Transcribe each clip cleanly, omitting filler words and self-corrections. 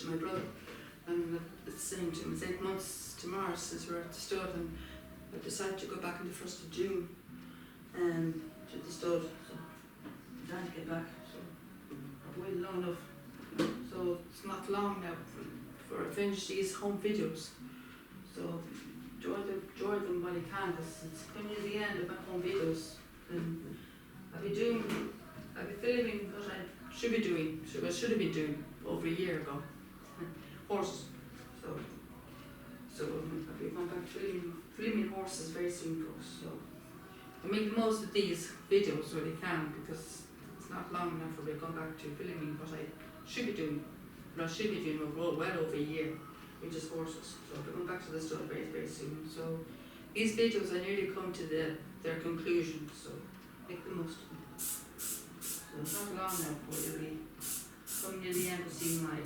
to my brother, and it's saying to him, it's 8 months tomorrow since we're at the stud, and I decided to go back on the 1st of June to the stud, so I'm trying to get back, so I've waited long enough, so it's not long now before I finish these home videos, so enjoy them while you can, because it's coming to the end of my home videos, and I'll be filming what I should have been doing over a year ago, horses, so I'll be going back filming horses very soon, folks, so I make the most of these videos where I can, because it's not long enough for me going back to filming what I should be doing well over a year, which is horses, so I'll be going back to the stuff very, very soon, so these videos I nearly come to their conclusion, so make the most of them. So it's not long now before you'll be coming near the end of seeing my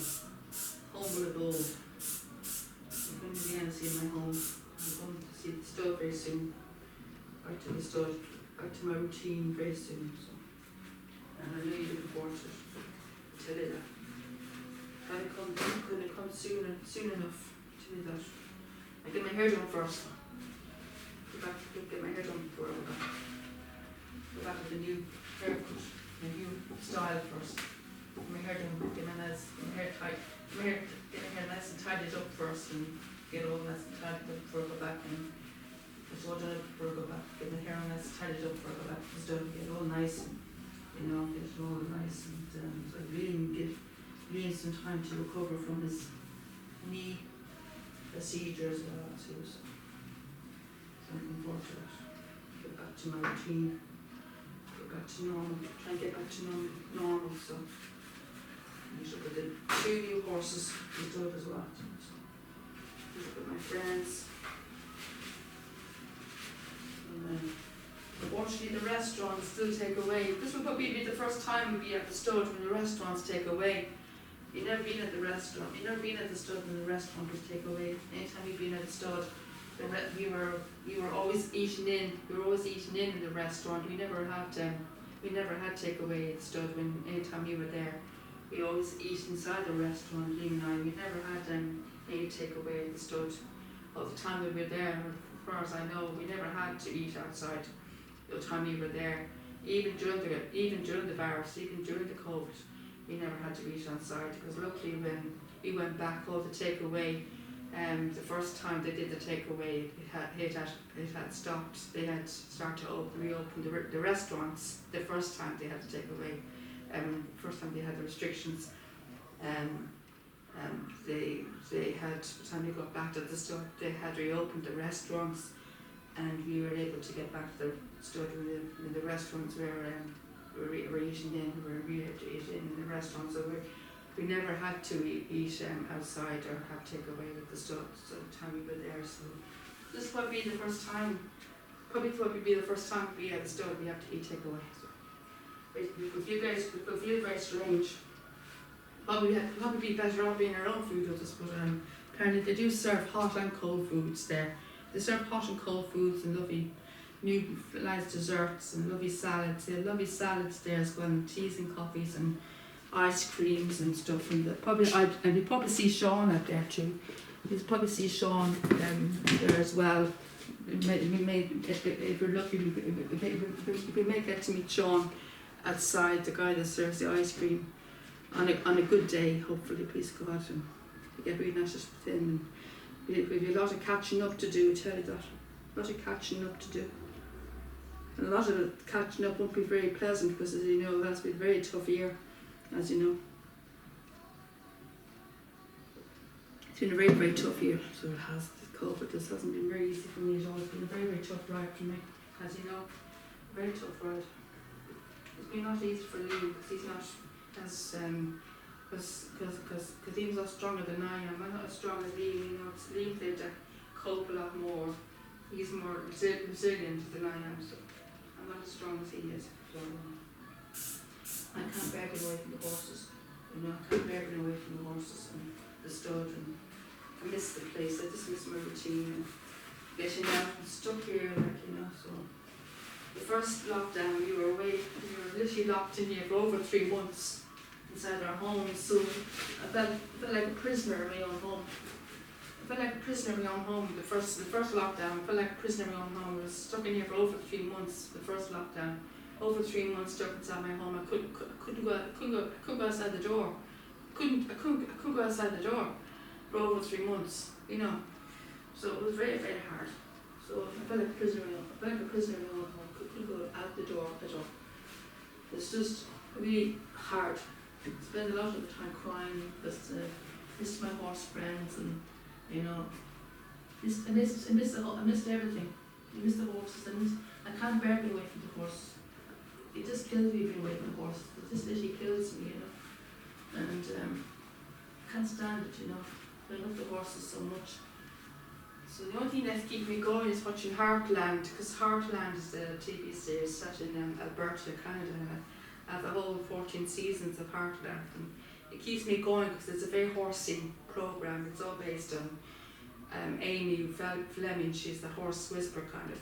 home of old. I'm coming to the end of seeing my home. I'm going to see the stud very soon. Back to the stud, back to my routine very soon. So. And I know you're looking forward to it. I'll tell you that. Couldn't it come soon enough to do that. I get my hair done first. Go back, get my hair done before I go back. Go back with a new haircut, a new style first. Get my hair done, get my hair tight, get my hair nice and tidied up first, and get all nice and tidied up before I go back, and just all done it before I go back. Get my hair nice and tidied up before I go back to the stuff, get it all nice, and get it all nice, and so I really give some time to recover from his knee procedure as well too. So I'm looking forward to that. Get back to my routine. Get back to normal. Try and get back to normal. So you look at the 2 new horses we do as well. So look at my friends. And unfortunately, the restaurants still take away. This will probably be the first time we'll be at the stud when the restaurants take away. You've never been at the restaurant. You've never been at the stud when the restaurant would take away. Anytime you've been at the stud, we were always eating in. We were always eating in the restaurant. We never had takeaway at the stud. When anytime we were there, we always eat inside the restaurant. Liam and I. We never had any takeaway at the stud. All the time we were there, as far as I know, we never had to eat outside. The time we were there, even during the virus, even during the COVID. We never had to eat outside, because luckily when we went back, all the takeaway, the first time they did the takeaway, it had stopped. They had started to reopen the restaurants. The first time they had to take away, first time they had the restrictions, they had, by the time we got back to the store, they had reopened the restaurants, and we were able to get back to the store when the restaurants were eating in. We had to eat in the restaurant, so we never had to eat outside or have takeaway with the stuff. So the time we were there, so this would be the first time. Probably would be the first time we at the store we have to eat takeaway. So it would feel very strange. Probably be better off being our own food with us, but apparently they do serve hot and cold foods there. They serve hot and cold foods and lovely new nice desserts and lovely salads. They have lovely salads there as well, and teas and coffees and ice creams and stuff. And you probably see Sean out there too. You'll probably see Sean there as well. If you're lucky, we may get to meet Sean outside, the guy that serves the ice cream, on a good day, hopefully, please God, and we get really nice with him. And we have a lot of catching up to do, I tell you that. A lot of catching up to do. And a lot of the catching up won't be very pleasant, because, as you know, that's been a very tough year, as you know. It's been a very, very tough year, so it has. COVID, this hasn't been very easy for me at all. It's been a very, very tough ride for me, as you know. A very tough ride. It's been not easy for Liam, because he's not as, because he's not stronger than I am. I'm not as strong as Liam, you know. It's Liam's able to cope a lot more. He's more resilient than I am, so I'm not as strong as he is. So I can't bear getting away from the horses. You know, I can't bear getting away from the horses and the stud, and I miss the place. I just miss my routine and getting out and stuck here, like, you know. So the first lockdown, we were literally locked in here for over 3 months. inside our homes. So I felt like a prisoner in my own home. I felt like a prisoner in my own home. The first lockdown, I felt like a prisoner in my own home. I was stuck in here for over 3 months. The first lockdown, over 3 months stuck inside my home. I couldn't go outside the door. I couldn't go outside the door for over 3 months. You know, so it was very, very hard. So I felt like a prisoner in my own home. Couldn't go out the door at all. It's just really hard. Spend a lot of the time crying because I missed my horse friends, and you know, I missed everything. I missed the horses. I can't bear being away from the horse. It just kills me being away from the horse. It just literally kills me, you know. And I can't stand it, you know. I love the horses so much. So the only thing that's keeping me going is watching Heartland, because Heartland is a TV series set in Alberta, Canada, and I have the whole 14 seasons of Heartland, and it keeps me going because it's a very horsey program. It's all based on Amy Fleming. She's the horse whisperer kind of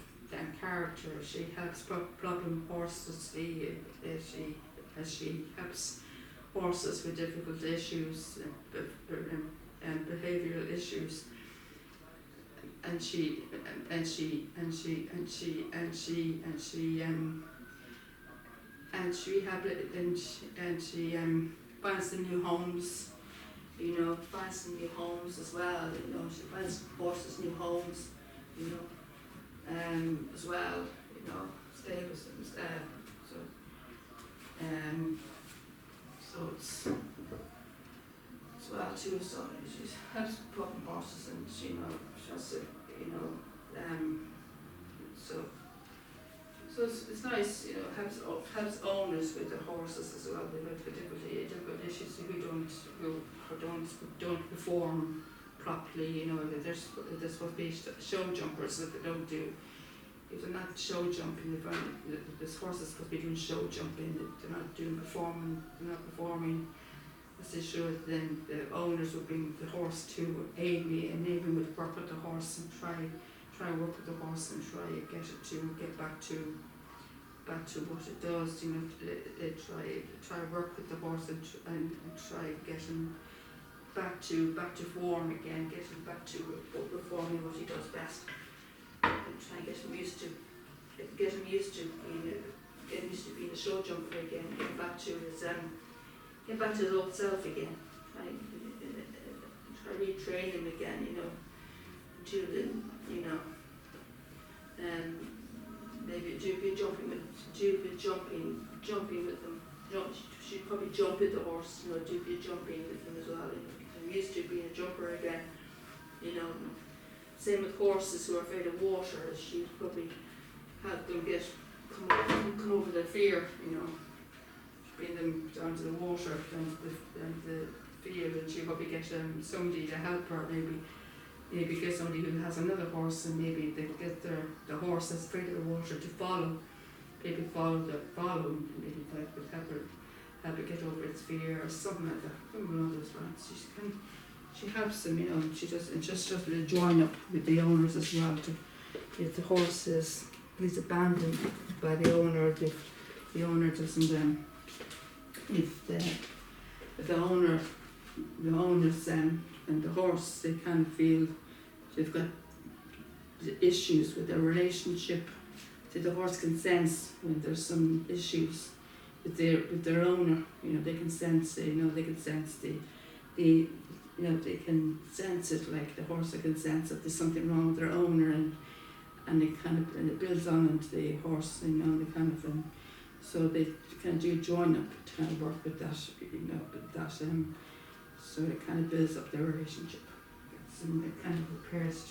character. She helps problem horses. She helps horses with difficult issues and behavioural issues. And she finds them new homes, you know, finds them new homes as well, you know, she finds horses new homes, you know, as well, you know, stables and so it's as well too, so she helps problem horses, and she, you know, she has to, you know, so it's nice, you know, helps owners with the horses as well. They have difficult issues who don't perform properly, you know, they're supposed to be show jumpers that they don't do. If they're not show jumping, this horse is supposed to be doing show jumping, they're not performing. This is sure, then the owners would bring the horse to Amy, and Amy would work with the horse and try work with the horse and try get it to get back to what it does. You know, they try work with the horse and try get him back to form again, get him back to performing what he does best, and try and get him used to being a show jumper again, get back to his old self again. Try retrain him again, you know, maybe do a bit jumping with them. She'd probably jump with the horse, you know, do a bit jumping with them as well. You know, I'm used to being a jumper again, you know. Same with horses who are afraid of water. She'd probably have them come over their fear, you know. Bring them down to the water, down to the field, and she'll probably get somebody to help her, maybe get somebody who has another horse, and maybe they'll get the horse that's afraid of the water to follow. Maybe follow, and maybe that would help her get over its fear or something like that. Something along those lines. She helps them, you know, and she just to join up with the owners as well. If the horse is abandoned by the owner, if the owner doesn't if the owners and the horse, they kind of feel they've got issues with their relationship. So the horse can sense when there's some issues with their owner. You know, they can sense. They can sense they can sense it, like the horse can sense that there's something wrong with their owner, and it builds on into the horse. You know, they kind of so they kind of do join up to kind of work with that, you know, so it kind of builds up their relationship. It kind of repairs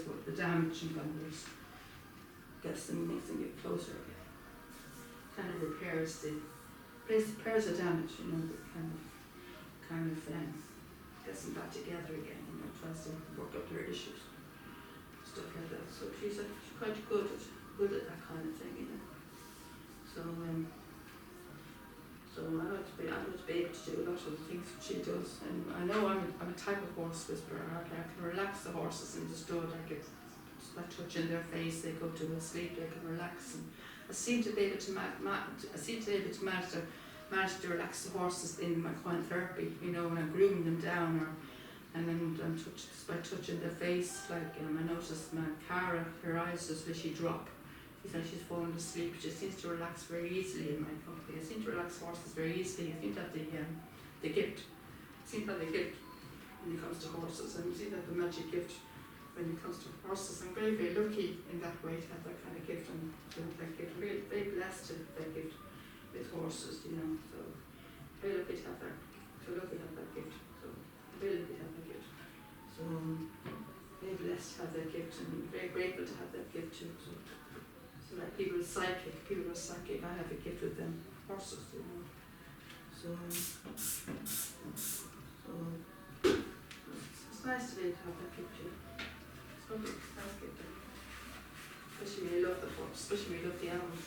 what the damage and others makes them get closer again. Kind of repairs the damage, you know, that kind of gets them back together again, you know, tries to work up their issues, stuff like that. So she's quite good at that kind of thing, you know. So I know to be able to do a lot of the things that she does, and I know I'm a type of horse whisperer. I can relax the horses in the stud. I get by touching their face, they go to sleep. They can relax, and I seem to be able to master managed to relax the horses in my equine therapy, you know, when I'm grooming them down, or and then just by touching their face, like I noticed my Cara, her eyes just literally drop. She said she's fallen asleep. She seems to relax very easily in my company. I seem to relax horses very easily. I think that the gift. I seem to have the gift when it comes to horses, and you see that the magic gift when it comes to horses. I'm very, very lucky in that way to have that kind of gift, and to have that gift. I'm very, very blessed to have that gift with horses, you know. So very lucky to have that. So lucky to have that gift. So very lucky to have that gift. So very blessed to have that gift, and very grateful to have that gift too. So like people are psychic, I have a gift with them, horses, you know. So it's nice today to have that gift too. It's lovely, it's nice gift. Especially when you love the horse, especially when you love the animals.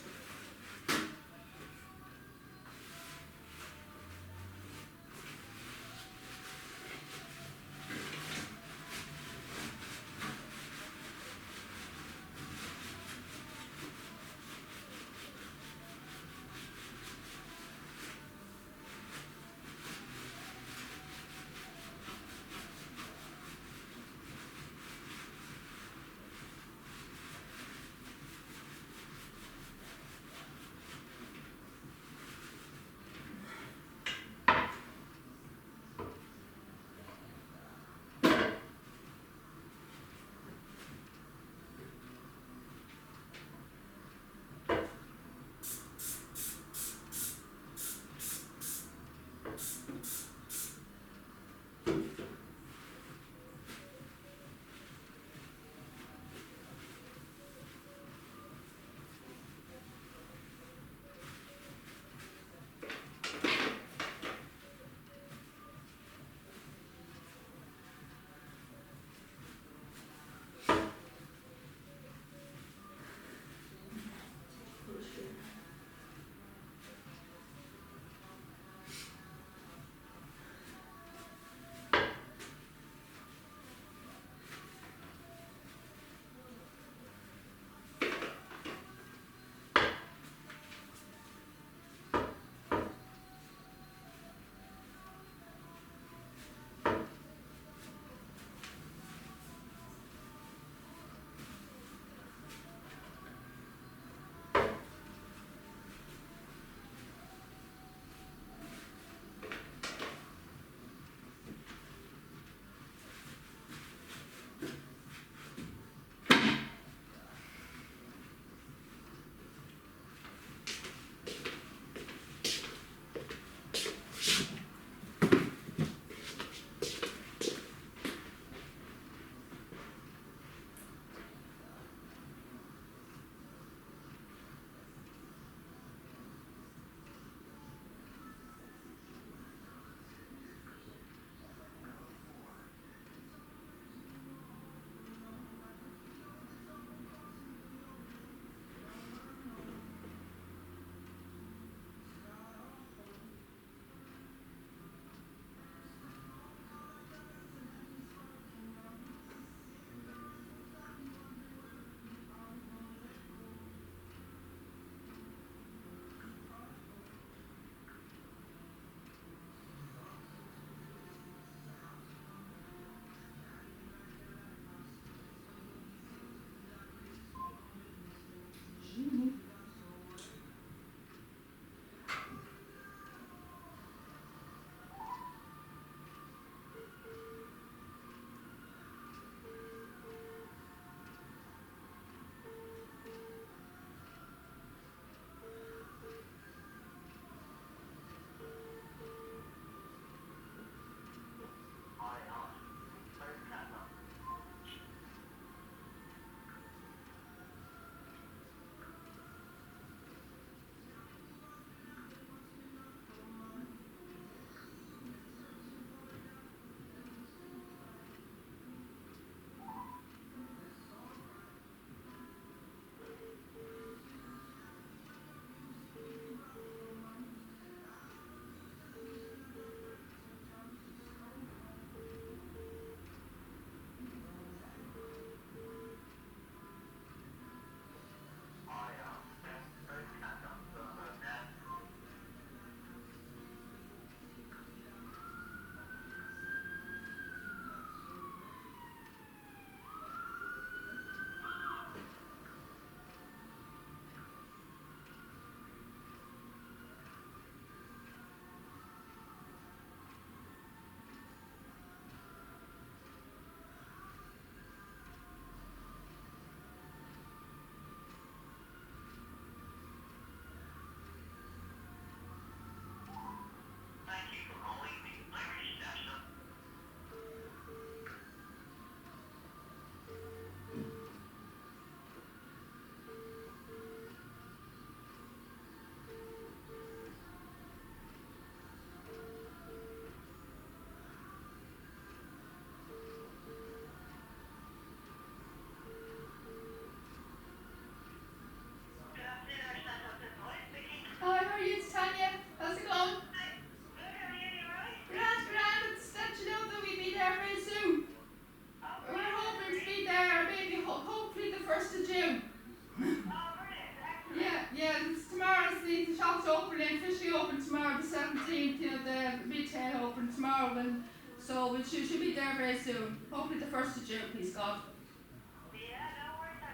tomorrow, then, so we should be there very soon. Hopefully the 1st of June, please God.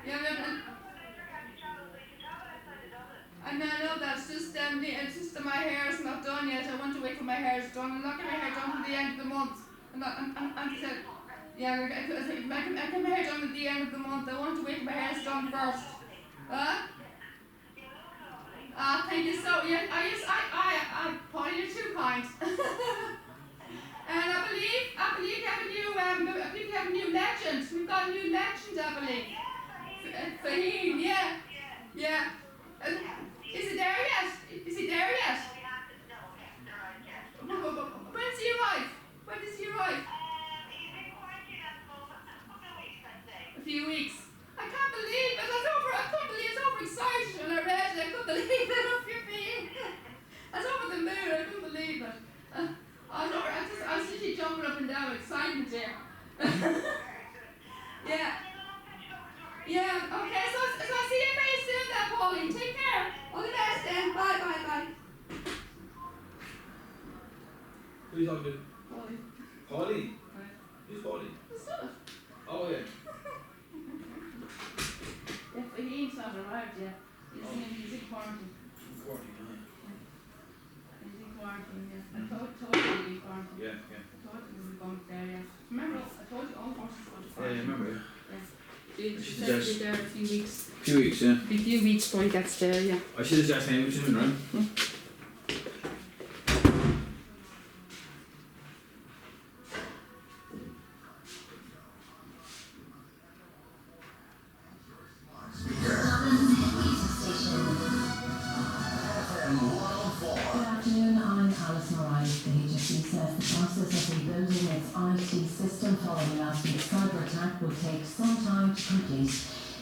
Yeah, and I know that's just it's just that my hair is not done yet. I want to wait till my hair is done. I'm not getting my hair done till the end of the month. I'm said, yeah, I get my hair done at the end of the month. I want to wait till my hair is done first. Thank you so. Yeah, Paul, you're too kind. And I believe we have a new legend. We've got a new legend, I believe. Fahim, yeah. Yeah. Is he there yet? Is he there yet? When does he arrive? When does he arrive? He's in quarantine at the moment. A couple of weeks, I'd say. A few weeks. I can't believe it. I couldn't believe it. I was overexcited when I read it. I couldn't believe it. I was over the moon. I couldn't believe it. I was literally jumping up and down with excitement there. Yeah. Yeah, okay, so I'll see you very soon then, Pauline. Take care. All the best then. Bye. Who are you talking to? Pauline. Pauline? Right. Who's Pauline? What's that? Oh, yeah. Yeah, but he's not arrived yet. He's in quarantine. Quarantine, He's in quarantine, yeah. I told you he'd be in quarantine. yeah. I told you he was going there, yeah. Remember, I told you all horses go to Yeah, I quarantine. remember, yeah. He said he'd be there a few weeks. Few weeks, yeah. A few weeks before he gets there, yeah. I should have just asked him, which is in room. The HSE says the process of rebuilding its IT system following last week's cyber attack will take some time to complete.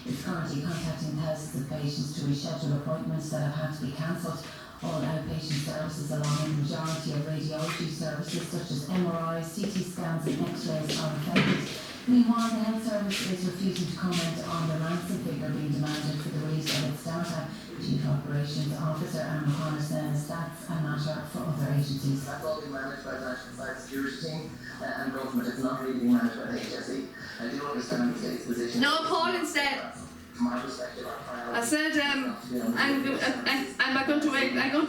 It's currently contacting thousands of patients to reschedule appointments that have had to be cancelled. All outpatient services along with the majority of radiology services such as MRIs, CT scans and X-rays are affected. Meanwhile, the health service is refusing to comment on the ransom figure being demanded for the release of its data. Chief Operations Officer Anne O'Connor says that's a matter for other agencies. That's all being managed by the National Cybersecurity Team and government. It's not really being managed by the HSE. I do understand the state's position. No, Pauline said. From my perspective, our priority I said, I'm going to wait.